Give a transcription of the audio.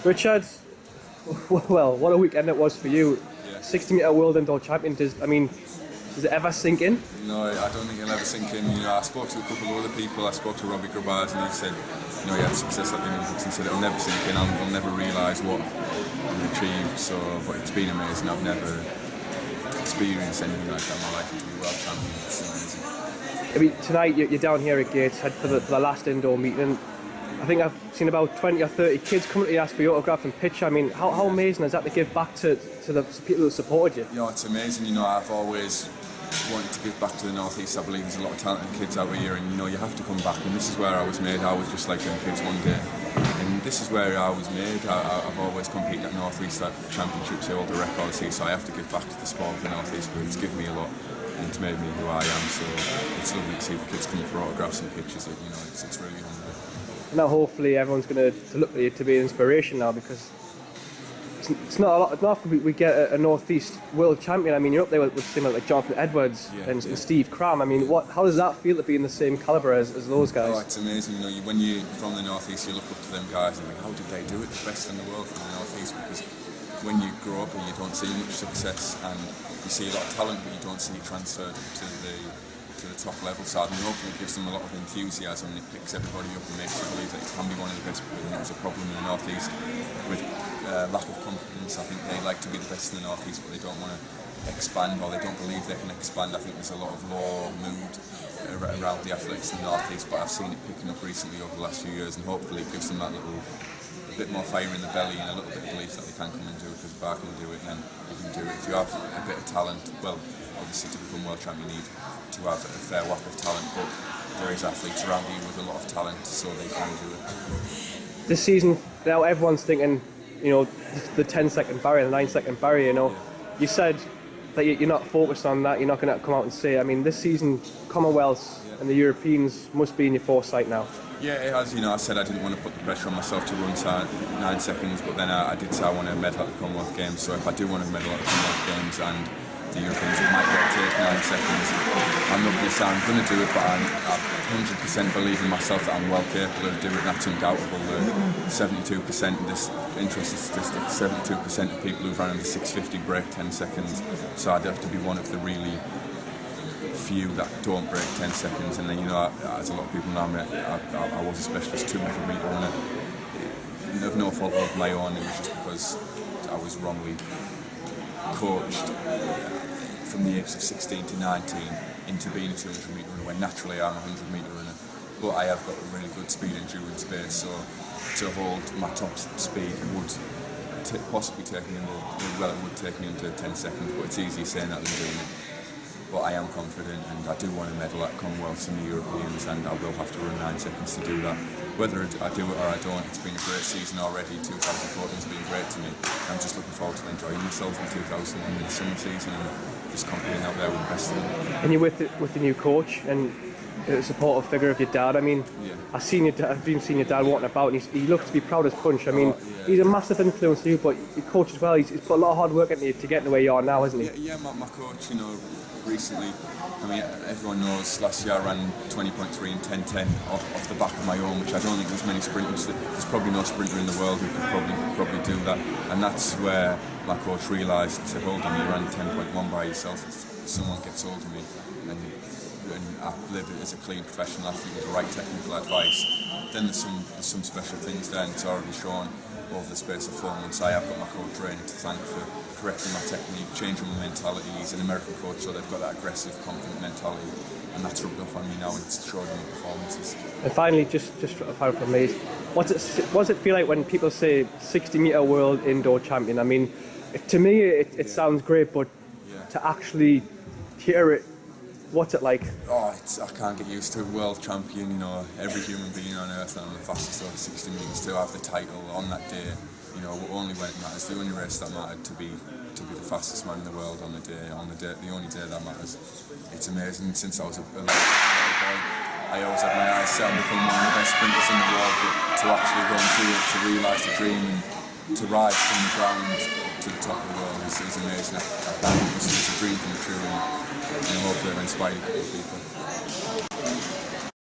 Richard, well, what a weekend it was for you. Yeah. 60-metre world indoor champion. Does it ever sink in? No, I don't think it'll ever sink in. I spoke to a couple of other people. I spoke to Robbie Grabars and he said, he had success at the Olympics. He said it'll never sink in. I'll never realise what I've achieved. So, but it's been amazing. I've never experienced anything like that in my life. To be world champion, it's amazing. I mean, tonight you're down here at Gateshead for the last indoor meeting. I think I've seen about 20 or 30 kids come to you ask for your autograph and picture. I mean, how amazing is that to give back to the people who supported you? It's amazing. I've always wanted to give back to the North East. I believe there's a lot of talented kids out here, and you have to come back. And this is where I was made. I was just like them kids one day, and this is where I was made. I've always competed at North East at championships, all the records here. So I have to give back to the sport of the North East. But it's given me a lot, and it's made me who I am. So it's lovely to see the kids coming for autographs and pictures. It's really humbling. Now hopefully everyone's going to look at you to be an inspiration now, because it's not a lot. Not often we get a North East world champion. I mean, you're up there with someone like Jonathan Edwards and Steve Cram. I mean, how does that feel to be in the same calibre as those guys? It's amazing. When you're from the North East, you look up to them guys and think, how did they do it? The best in the world from the North East. Because when you grow up and you don't see much success and you see a lot of talent, but you don't see it transferred to the top level. So I think hopefully it gives them a lot of enthusiasm and it picks everybody up and makes you believe that it can be one of the best. Because I think there's a problem in the North East with lack of confidence. I think they like to be the best in the North East, but they don't want to expand, or they don't believe they can expand. I think there's a lot of low mood around the athletics in the North East, but I've seen it picking up recently over the last few years, and hopefully it gives them that little bit more fire in the belly and a little bit of belief that they can come and do it. Because if I can do it, then you can do it. If you have a bit of talent, well, obviously to become world champion you need to have a fair whack of talent, but there is athletes around you with a lot of talent, so they can do it. This season, now everyone's thinking, the 10-second barrier, the 9-second barrier. You said that you're not focused on that. You're not going to come out and say. I mean, this season, Commonwealths and the Europeans must be in your foresight now. Yeah, it has. I said I didn't want to put the pressure on myself to run 9 seconds, but then I did say I want to medal at the Commonwealth Games. So if I do want to medal at the Commonwealth Games and the Europeans, it might well take 9 seconds. I'm not going to say I'm going to do it, but I 100% believe in myself that I'm well capable of doing it. That's undoubtable. 72%, this interesting statistic, 72% of people who've run in the 650 break 10 seconds. So I'd have to be one of the really few that don't break 10 seconds. And then, as a lot of people know, I was a specialist 200 metre runner. Of no fault of my own, it was just because I was wrongly coached from the ages of 16 to 19 into being a 200 metre runner, when naturally I'm a 100 metre runner. But I have got a really good speed endurance base, so to hold my top speed would possibly take me it would take me under 10 seconds, but it's easier saying that than doing it. But I am confident, and I do want to medal at Commonwealths and the Europeans, and I will have to run 9 seconds to do that. Whether I do it or I don't, it's been a great season already. 2014's been great to me. I'm just looking forward to enjoying myself in 2000 in the summer season and just competing out there with the best of them. And you're with the new coach and the supportive figure of your dad. I mean, I've been seeing your dad walking about, and he looks to be proud as punch. I mean, he's a massive influence to you, but your coach as well. He's put a lot of hard work into you to get to where you are now, hasn't he? Yeah, my coach, recently, everyone knows last year I ran 20.3 and 10.10 off the back of my own, which I don't think there's many sprinters. There's probably no sprinter in the world who could probably do that. And that's where my coach realised, said, hold on, you ran 10.1 by yourself. If someone gets hold of me and I live as a clean professional athlete with the right technical advice, then there's some special things there, and it's already shown over the space of 4 months. I have got my coach training to thank for correcting my technique, changing my mentality. He's an American coach, so they've got that aggressive, confident mentality, and that's rubbed off on me now, and it's showed in my performances. And finally, just from me, what does it feel like when people say 60-metre world indoor champion? I mean, to me it sounds great, but to actually hear it, what's it like? I can't get used to it. World champion, every human being on earth, and I'm the fastest over 60 metres to have the title on that day. Only when it matters. The only race that mattered to be the fastest man in the world on the only day that matters. It's amazing. Since I was a little boy, I always had my eyes set on becoming one of the best sprinters in the world, but to actually go and do it, to realise the dream and to rise from the ground to the top of the world is amazing. I can't, it's a dream come true, and hopefully I've inspired people.